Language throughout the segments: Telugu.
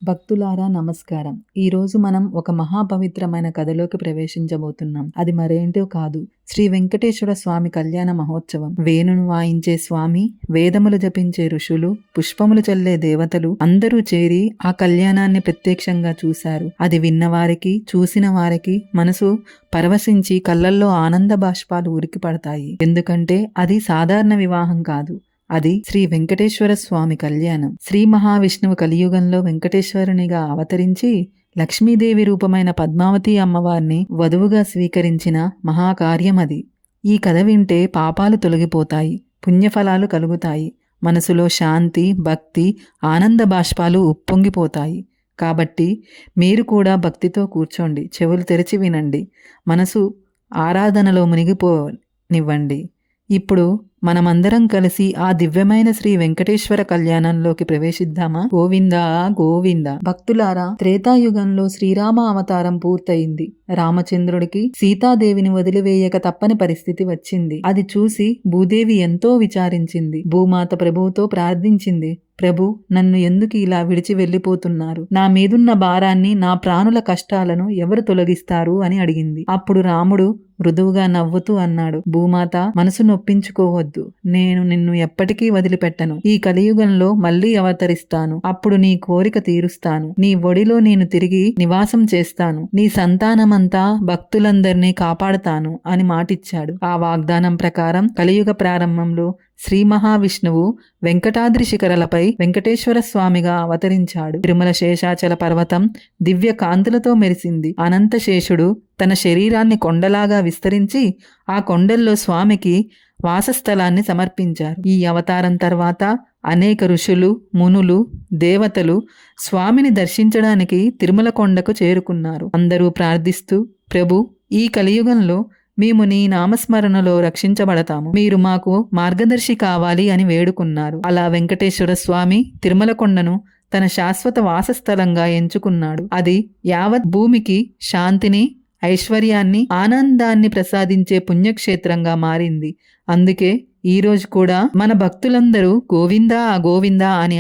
భక్తులారా నమస్కారం. ఈరోజు మనం ఒక మహాపవిత్రమైన కథలోకి ప్రవేశించబోతున్నాం. అది మరేంటో కాదు, శ్రీ వెంకటేశ్వర స్వామి కళ్యాణ మహోత్సవం. వేణును వాయించే స్వామి, వేదములు జపించే ఋషులు, పుష్పములు చల్లే దేవతలు అందరూ చేరి ఆ కళ్యాణాన్ని ప్రత్యక్షంగా చూశారు. అది విన్నవారికి, చూసిన వారికి మనసు పరవశించి కళ్ళల్లో ఆనంద బాష్పాలు ఉరికి పడతాయి. ఎందుకంటే అది సాధారణ వివాహం కాదు, అది శ్రీ వెంకటేశ్వర స్వామి కళ్యాణం. శ్రీ మహావిష్ణువు కలియుగంలో వెంకటేశ్వరునిగా అవతరించి లక్ష్మీదేవి రూపమైన పద్మావతి అమ్మవారిని వధువుగా స్వీకరించిన మహాకార్యం అది. ఈ కథ వింటే పాపాలు తొలగిపోతాయి, పుణ్యఫలాలు కలుగుతాయి, మనసులో శాంతి, భక్తి, ఆనంద బాష్పాలు ఉప్పొంగిపోతాయి. కాబట్టి మీరు కూడా భక్తితో కూర్చోండి, చెవులు తెరిచి వినండి, మనసు ఆరాధనలో మునిగిపోనివ్వండి. ఇప్పుడు మనమందరం కలిసి ఆ దివ్యమైన శ్రీ వెంకటేశ్వర కళ్యాణంలోకి ప్రవేశిద్దామా? గోవిందా గోవింద. భక్తులారా, త్రేతాయుగంలో శ్రీరామ అవతారం పూర్తయింది. రామచంద్రుడికి సీతాదేవిని వదిలివేయక తప్పని పరిస్థితి వచ్చింది. అది చూసి భూదేవి ఎంతో విచారించింది. భూమాత ప్రభువుతో ప్రార్థించింది, ప్రభు, నన్ను ఎందుకు ఇలా విడిచి వెళ్ళిపోతున్నారు? నా మీదున్న భారాన్ని, నా ప్రాణుల కష్టాలను ఎవరు తొలగిస్తారు అని అడిగింది. అప్పుడు రాముడు మృదువుగా నవ్వుతూ అన్నాడు, భూమాత, మనసు నొప్పించుకోవద్దు. నేను నిన్ను ఎప్పటికీ వదిలిపెట్టను. ఈ కలియుగంలో మళ్లీ అవతరిస్తాను. అప్పుడు నీ కోరిక తీరుస్తాను. నీ ఒడిలో నేను తిరిగి నివాసం చేస్తాను. నీ సంతానమంతా భక్తులందరినీ కాపాడుతాను అని మాటిచ్చాడు. ఆ వాగ్దానం ప్రకారం కలియుగ ప్రారంభంలో శ్రీ మహావిష్ణువు వెంకటాద్రి శిఖరలపై వెంకటేశ్వర స్వామిగా అవతరించాడు. తిరుమల శేషాచల పర్వతం దివ్య కాంతులతో మెరిసింది. అనంతశేషుడు తన శరీరాన్ని కొండలాగా విస్తరించి ఆ కొండల్లో స్వామికి వాసస్థలాన్ని సమర్పించారు. ఈ అవతారం తర్వాత అనేక ఋషులు, మునులు, దేవతలు స్వామిని దర్శించడానికి తిరుమల కొండకు చేరుకున్నారు. అందరూ ప్రార్థిస్తూ, ప్రభు, ఈ కలియుగంలో మేము నీ నామస్మరణలో రక్షించబడతాము, మీరు మాకు మార్గదర్శి కావాలి అని వేడుకున్నారు. అలా వెంకటేశ్వర స్వామి తిరుమల కొండను తన శాశ్వత వాసస్థలంగా ఎంచుకున్నాడు. అది యావత్ భూమికి శాంతిని, ఐశ్వర్యాన్ని, ఆనందాన్ని ప్రసాదించే పుణ్యక్షేత్రంగా మారింది. అందుకే ఈరోజు కూడా మన భక్తులందరూ గోవిందా గోవిందా అని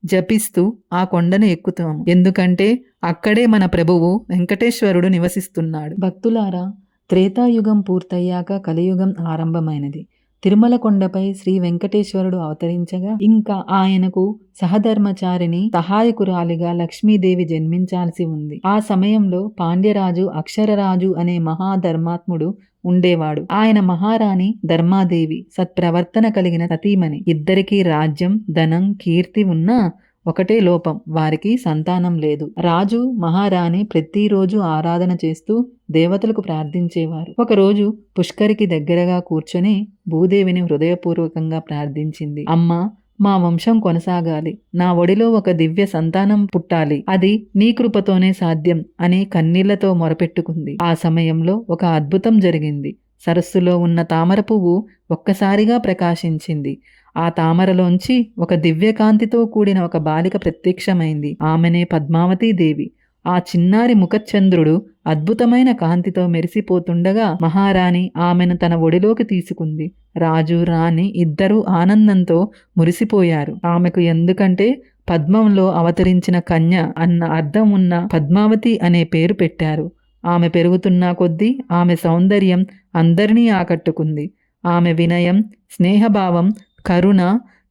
జపిస్తూ ఆ కొండను ఎక్కుతాము. ఎందుకంటే అక్కడే మన ప్రభువు వెంకటేశ్వరుడు నివసిస్తున్నాడు. భక్తులారా, త్రేతాయుగం పూర్తయ్యాక కలియుగం ఆరంభమైనది. తిరుమల కొండపై శ్రీ వెంకటేశ్వరుడు అవతరించగా ఇంకా ఆయనకు సహధర్మచారిని, సహాయకురాలిగా లక్ష్మీదేవి జన్మించాల్సి ఉంది. ఆ సమయంలో పాండ్యరాజు అక్షరరాజు అనే మహాధర్మాత్ముడు ఉండేవాడు. ఆయన మహారాణి ధర్మాదేవి సత్ప్రవర్తన కలిగిన సతీమణి. ఇద్దరికీ రాజ్యం, ధనం, కీర్తి ఉన్నా ఒకటే లోపం, వారికి సంతానం లేదు. రాజు, మహారాణి ప్రతిరోజు ఆరాధన చేస్తూ దేవతలకు ప్రార్థించేవారు. ఒకరోజు పుష్కరికి దగ్గరగా కూర్చొని భూదేవిని హృదయపూర్వకంగా ప్రార్థించింది. అమ్మా, మా వంశం కొనసాగాలి, నా ఒడిలో ఒక దివ్య సంతానం పుట్టాలి, అది నీ కృపతోనే సాధ్యం అని కన్నీళ్లతో మొరపెట్టుకుంది. ఆ సమయంలో ఒక అద్భుతం జరిగింది. సరస్సులో ఉన్న తామర పువ్వు ఒక్కసారిగా ప్రకాశించింది. ఆ తామరలోంచి ఒక దివ్యకాంతితో కూడిన ఒక బాలిక ప్రత్యక్షమైంది. ఆమెనే పద్మావతీ దేవి. ఆ చిన్నారి ముఖచంద్రుడు అద్భుతమైన కాంతితో మెరిసిపోతుండగా మహారాణి ఆమెను తన ఒడిలోకి తీసుకుంది. రాజు, రాణి ఇద్దరూ ఆనందంతో మురిసిపోయారు. ఆమెకు ఎందుకంటే పద్మంలో అవతరించిన కన్య అన్న అర్థం ఉన్న పద్మావతి అనే పేరు పెట్టారు. ఆమె పెరుగుతున్న కొద్దీ ఆమె సౌందర్యం అందరినీ ఆకట్టుకుంది. ఆమె వినయం, స్నేహభావం, కరుణ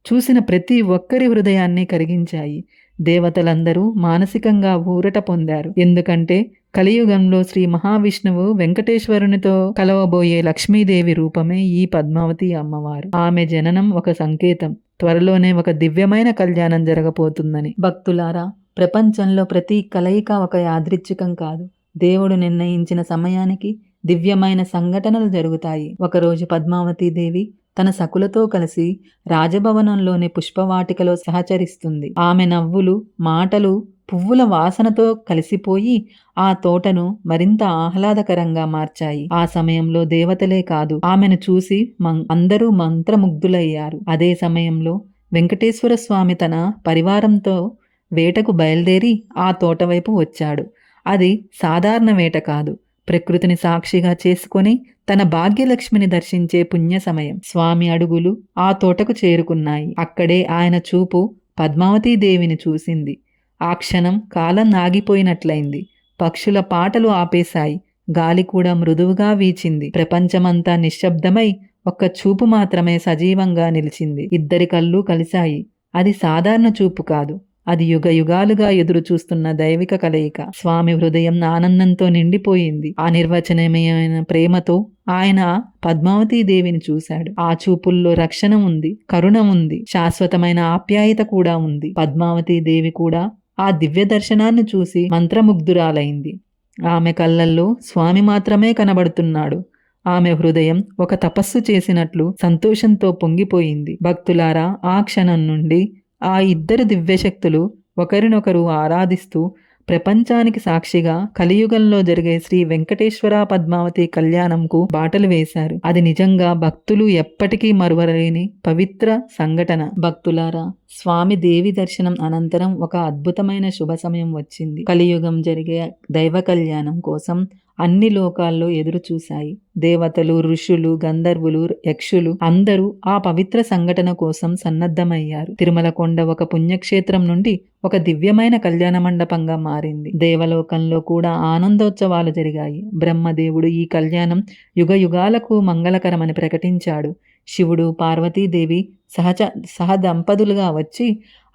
చూసిన ప్రతి ఒక్కరి హృదయాన్ని కరిగించాయి. దేవతలందరూ మానసికంగా ఊరట పొందారు. ఎందుకంటే కలియుగంలో శ్రీ మహావిష్ణువు వెంకటేశ్వరునితో కలవబోయే లక్ష్మీదేవి రూపమే ఈ పద్మావతి అమ్మవారు. ఆమె జననం ఒక సంకేతం, త్వరలోనే ఒక దివ్యమైన కళ్యాణం జరగబోతుందని. భక్తులారా, ప్రపంచంలో ప్రతి కలయిక ఒక యాదృచ్ఛికం కాదు. దేవుడు నిర్ణయించిన సమయానికి దివ్యమైన సంఘటనలు జరుగుతాయి. ఒకరోజు పద్మావతీదేవి తన సకులతో కలిసి రాజభవనంలోని పుష్పవాటికలో సహచరిస్తుంది. ఆమె నవ్వులు, మాటలు పువ్వుల వాసనతో కలిసిపోయి ఆ తోటను మరింత ఆహ్లాదకరంగా మార్చాయి. ఆ సమయంలో దేవతలే కాదు, ఆమెను చూసి అందరూ మంత్రముగ్ధులయ్యారు. అదే సమయంలో వెంకటేశ్వర స్వామి తన పరివారంతో వేటకు బయలుదేరి ఆ తోట వైపు వచ్చాడు. అది సాధారణ వేట కాదు, ప్రకృతిని సాక్షిగా చేసుకొని తన భాగ్యలక్ష్మిని దర్శించే పుణ్య సమయం. స్వామి అడుగులు ఆ తోటకు చేరుకున్నాయి. అక్కడే ఆయన చూపు పద్మావతీదేవిని చూసింది. ఆ క్షణం కాలం ఆగిపోయినట్లయింది. పక్షుల పాటలు ఆపేశాయి. గాలి కూడా మృదువుగా వీచింది. ప్రపంచమంతా నిశ్శబ్దమై ఒక్క చూపు మాత్రమే సజీవంగా నిలిచింది. ఇద్దరి కళ్ళు కలిశాయి. అది సాధారణ చూపు కాదు. అది యుగయుగాలుగా ఎదురు చూస్తున్న దైవిక కలయిక. స్వామి హృదయం ఆనందంతో నిండిపోయింది. ఆ నిర్వచనీయమైన ప్రేమతో ఆయన పద్మావతీదేవిని చూశాడు. ఆ చూపుల్లో రక్షణ ఉంది, కరుణ ఉంది, శాశ్వతమైన ఆప్యాయత కూడా ఉంది. పద్మావతీదేవి కూడా ఆ దివ్య దర్శనాన్ని చూసి మంత్రముగ్ధురాలైంది. ఆమె కళ్ళల్లో స్వామి మాత్రమే కనబడుతున్నాడు. ఆమె హృదయం ఒక తపస్సు చేసినట్లు సంతోషంతో పొంగిపోయింది. భక్తులారా, ఆ క్షణం నుండి ఆ ఇద్దరు దివ్యశక్తులు ఒకరినొకరు ఆరాధిస్తూ ప్రపంచానికి సాక్షిగా కలియుగంలో జరిగే శ్రీ వెంకటేశ్వర పద్మావతి కళ్యాణంకు బాటలు వేశారు. అది నిజంగా భక్తులు ఎప్పటికీ మరువలేని పవిత్ర సంఘటన. భక్తులారా, స్వామి దేవి దర్శనం అనంతరం ఒక అద్భుతమైన శుభ సమయం వచ్చింది. కలియుగం జరిగే దైవ కళ్యాణం కోసం అన్ని లోకాల్లో ఎదురు చూశాయి. దేవతలు, ఋషులు, గంధర్వులు, యక్షులు అందరూ ఆ పవిత్ర సంఘటన కోసం సన్నద్ధమయ్యారు. తిరుమల కొండ ఒక పుణ్యక్షేత్రం నుండి ఒక దివ్యమైన కళ్యాణ మండపంగా మారింది. దేవలోకంలో కూడా ఆనందోత్సవాలు జరిగాయి. బ్రహ్మదేవుడు ఈ కళ్యాణం యుగయుగాలకు మంగళకరమని ప్రకటించాడు. శివుడు, పార్వతీదేవి సహదంపతులుగా వచ్చి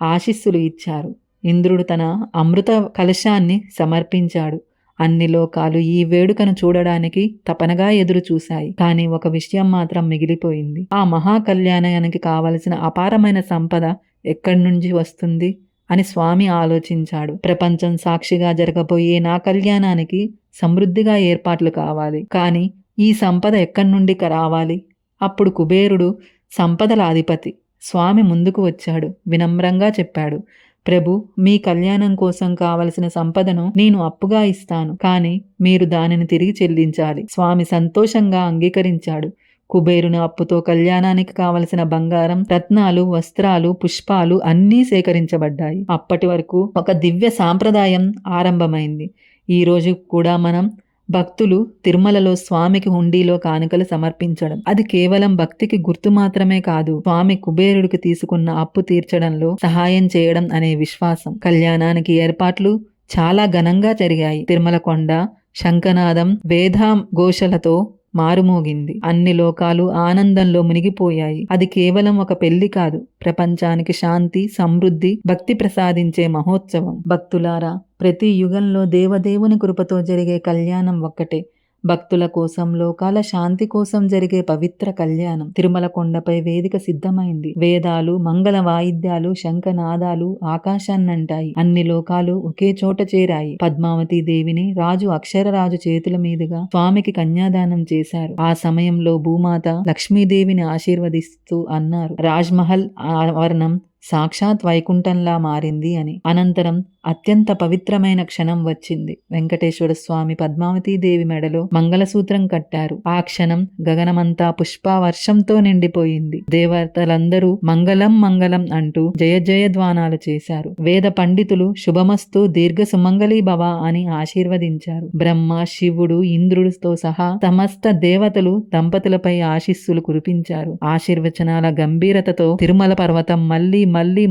ఆశీస్సులు ఇచ్చారు. ఇంద్రుడు తన అమృత కలశాన్ని సమర్పించాడు. అన్ని లోకాలు ఈ వేడుకను చూడడానికి తపనగా ఎదురు చూశాయి. కానీ ఒక విషయం మాత్రం మిగిలిపోయింది. ఆ మహా కళ్యాణానికి కావలసిన అపారమైన సంపద ఎక్కడి నుంచి వస్తుంది అని స్వామి ఆలోచించాడు. ప్రపంచం సాక్షిగా జరగబోయే నా కళ్యాణానికి సమృద్ధిగా ఏర్పాట్లు కావాలి. కానీ ఈ సంపద ఎక్కడి నుండి రావాలి? అప్పుడు కుబేరుడు సంపదల అధిపతి స్వామి ముందుకు వచ్చాడు. వినమ్రంగా చెప్పాడు, ప్రభు, మీ కళ్యాణం కోసం కావలసిన సంపదను నేను అప్పుగా ఇస్తాను, కానీ మీరు దానిని తిరిగి చెల్లించాలి. స్వామి సంతోషంగా అంగీకరించాడు. కుబేరుని అప్పుతో కళ్యాణానికి కావలసిన బంగారం, రత్నాలు, వస్త్రాలు, పుష్పాలు అన్నీ సేకరించబడ్డాయి. అప్పటి వరకు ఒక దివ్య సాంప్రదాయం ఆరంభమైంది. ఈ రోజు కూడా మనం భక్తులు తిరుమలలో స్వామికి హుండీలో కానుకలు సమర్పించడం, అది కేవలం భక్తికి గుర్తు మాత్రమే కాదు, స్వామి కుబేరుడికి తీసుకున్న అప్పు తీర్చడంలో సహాయం చేయడం అనే విశ్వాసం. కళ్యాణానికి ఏర్పాట్లు చాలా ఘనంగా జరిగాయి. తిరుమల కొండ శంఖనాదం, వేదఘోషలతో మారుమోగింది. అన్ని లోకాలు ఆనందంలో మునిగిపోయాయి. అది కేవలం ఒక పెళ్లి కాదు, ప్రపంచానికి శాంతి, సమృద్ధి, భక్తి ప్రసాదించే మహోత్సవం. భక్తులారా, ప్రతి యుగంలో దేవదేవుని కృపతో జరిగే కళ్యాణం ఒక్కటే. భక్తుల కోసం, లోకాల శాంతి కోసం జరిగే పవిత్ర కళ్యాణం. తిరుమల కొండపై వేదిక సిద్ధమైంది. వేదాలు, మంగళ వాయిద్యాలు, శంఖనాదాలు ఆకాశాన్నంటాయి. అన్ని లోకాలు ఒకే చోట చేరాయి. పద్మావతి దేవిని రాజు అక్షరరాజు చేతుల మీదుగా స్వామికి కన్యాదానం చేశారు. ఆ సమయంలో భూమాత లక్ష్మీదేవిని ఆశీర్వదిస్తూ అన్నారు, రాజ్మహల్ ఆవరణం సాక్షాత్ వైకుంఠంలా మారింది అని. అనంతరం అత్యంత పవిత్రమైన క్షణం వచ్చింది. వెంకటేశ్వర స్వామి పద్మావతీదేవి మెడలో మంగళసూత్రం కట్టారు. ఆ క్షణం గగనమంతా పుష్పవర్షంతో నిండిపోయింది. దేవతలందరూ మంగళం మంగళం అంటూ జయ జయధ్వానాలు చేశారు. వేద పండితులు శుభమస్తు, దీర్ఘ సుమంగళీ భవ అని ఆశీర్వదించారు. బ్రహ్మ, శివుడు, ఇంద్రుడితో సహా సమస్త దేవతలు దంపతులపై ఆశీస్సులు కురిపించారు. ఆశీర్వచనాల గంభీరతతో తిరుమల పర్వతం మళ్లీ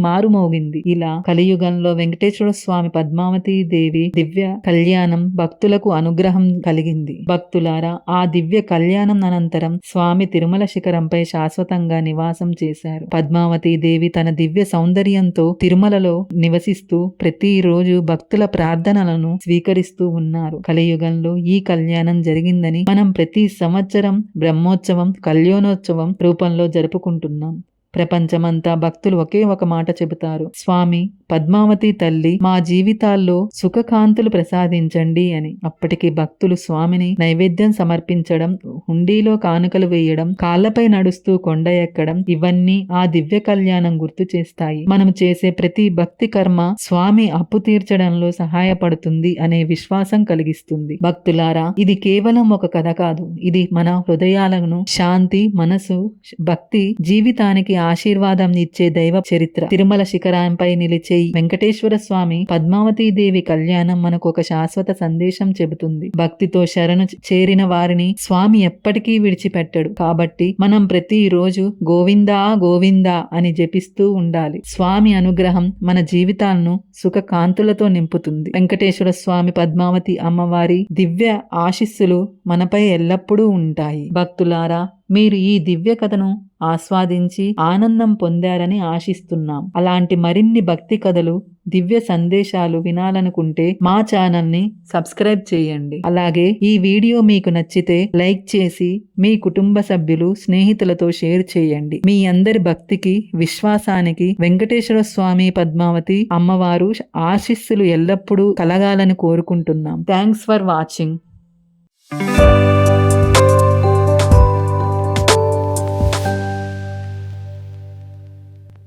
మారుమోగింది. ఇలా కలియుగంలో వెంకటేశ్వర స్వామి పద్మావతీ దేవి దివ్య కళ్యాణం భక్తులకు అనుగ్రహం కలిగింది. భక్తులారా, ఆ దివ్య కళ్యాణం అనంతరం స్వామి తిరుమల శిఖరంపై శాశ్వతంగా నివాసం చేశారు. పద్మావతీ దేవి తన దివ్య సౌందర్యంతో తిరుమలలో నివసిస్తూ ప్రతిరోజు భక్తుల ప్రార్థనలను స్వీకరిస్తూ ఉన్నారు. కలియుగంలో ఈ కళ్యాణం జరిగిందని మనం ప్రతి సంవత్సరం బ్రహ్మోత్సవం, కళ్యాణోత్సవం రూపంలో జరుపుకుంటున్నాం. ప్రపంచమంతా భక్తులు ఒకే ఒక మాట చెబుతారు, స్వామి పద్మావతి తల్లి, మా జీవితాల్లో సుఖకాంతులు ప్రసాదించండి అని. అప్పటికి భక్తులు స్వామిని నైవేద్యం సమర్పించడం, హుండీలో కానుకలు వేయడం, కాళ్లపై నడుస్తూ కొండ ఎక్కడం, ఇవన్నీ ఆ దివ్య కళ్యాణం గుర్తు చేస్తాయి. మనం చేసే ప్రతి భక్తి కర్మ స్వామి అప్పు తీర్చడంలో సహాయపడుతుంది అనే విశ్వాసం కలిగిస్తుంది. భక్తులారా, ఇది కేవలం ఒక కథ కాదు, ఇది మన హృదయాలను శాంతి, మనసు, భక్తి, జీవితానికి ఆశీర్వాదం ఇచ్చే దైవ చరిత్ర. తిరుమల శిఖరంపై నిలిచే వెంకటేశ్వర స్వామి పద్మావతీదేవి కళ్యాణం మనకు ఒక శాశ్వత సందేశం చెబుతుంది. భక్తితో శరణు చేరిన వారిని స్వామి ఎప్పటికీ విడిచిపెట్టడు. కాబట్టి మనం ప్రతి రోజు గోవిందా గోవిందా అని జపిస్తూ ఉండాలి. స్వామి అనుగ్రహం మన జీవితాలను సుఖ కాంతులతో నింపుతుంది. వెంకటేశ్వర స్వామి, పద్మావతి అమ్మవారి దివ్య ఆశీస్సులు మనపై ఎల్లప్పుడూ ఉంటాయి. భక్తులారా, మీరు ఈ దివ్య కథను ఆస్వాదించి ఆనందం పొందారని ఆశిస్తున్నాం. అలాంటి మరిన్ని భక్తి కథలు, దివ్య సందేశాలు వినాలనుకుంటే మా ఛానల్ని సబ్స్క్రైబ్ చేయండి. అలాగే ఈ వీడియో మీకు నచ్చితే లైక్ చేసి మీ కుటుంబ సభ్యులు, స్నేహితులతో షేర్ చేయండి. మీ అందరి భక్తికి, విశ్వాసానికి వెంకటేశ్వర స్వామి, పద్మావతి అమ్మవారు ఆశీస్సులు ఎల్లప్పుడూ కలగాలని కోరుకుంటున్నాం. Thanks for watching.